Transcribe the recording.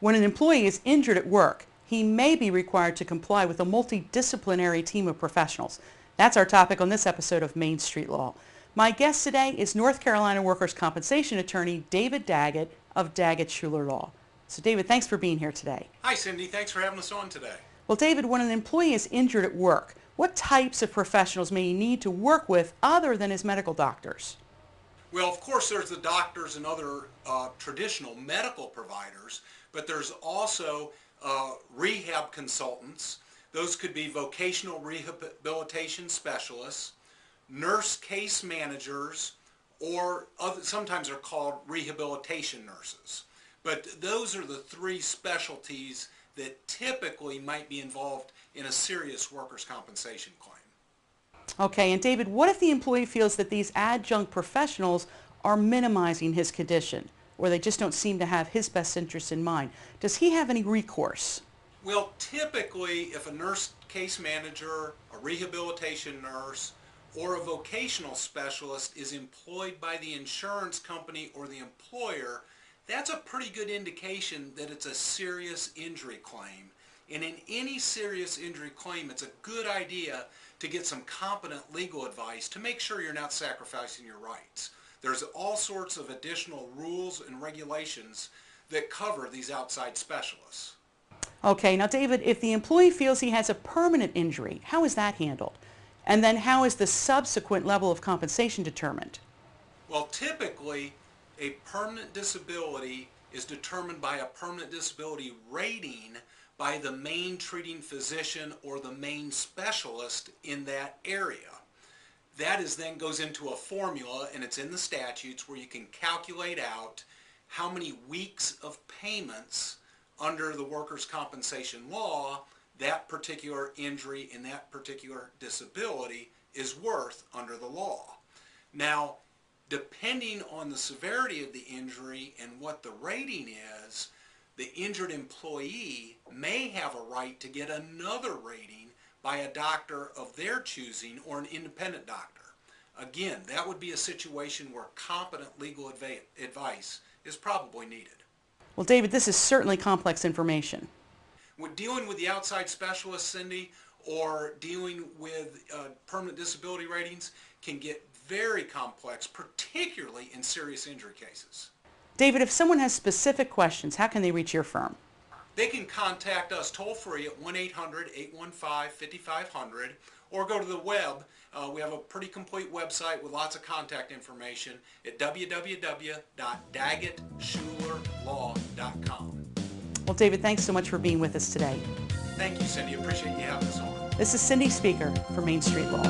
When an employee is injured at work, he may be required to comply with a multidisciplinary team of professionals. That's our topic on this episode of Main Street Law. My guest today is North Carolina workers' compensation attorney David Daggett of Daggett Shuler Law. So David, thanks for being here today. Hi Cindy, thanks for having us on today. Well David, when an employee is injured at work, what types of professionals may he need to work with other than his medical doctors? Well, of course there's the doctors and other traditional medical providers, but there's also rehab consultants. Those could be vocational rehabilitation specialists, nurse case managers, or sometimes they're called rehabilitation nurses. But those are the three specialties that typically might be involved in a serious workers' compensation claim. Okay, and David, what if the employee feels that these adjunct professionals are minimizing his condition, or they just don't seem to have his best interests in mind? Does he have any recourse? Well, typically, if a nurse case manager, a rehabilitation nurse, or a vocational specialist is employed by the insurance company or the employer, that's a pretty good indication that it's a serious injury claim. And in any serious injury claim, it's a good idea to get some competent legal advice to make sure you're not sacrificing your rights. There's all sorts of additional rules and regulations that cover these outside specialists. Okay, now David, if the employee feels he has a permanent injury, how is that handled? And then how is the subsequent level of compensation determined? Well, typically, a permanent disability is determined by a permanent disability rating by the main treating physician or the main specialist in that area. That then goes into a formula, and it's in the statutes, where you can calculate out how many weeks of payments under the workers' compensation law that particular injury and that particular disability is worth under the law. Now, depending on the severity of the injury and what the rating is, the injured employee may have a right to get another rating by a doctor of their choosing or an independent doctor. Again, that would be a situation where competent legal advice is probably needed. Well, David, this is certainly complex information. When dealing with the outside specialist, Cindy, or dealing with permanent disability ratings can get very complex, particularly in serious injury cases. David, if someone has specific questions, how can they reach your firm? They can contact us toll-free at 1-800-815-5500 or go to the web. We have a pretty complete website with lots of contact information at www.daggettshulerlaw.com. Well, David, thanks so much for being with us today. Thank you, Cindy. Appreciate you having us on. This is Cindy Speaker for Main Street Law.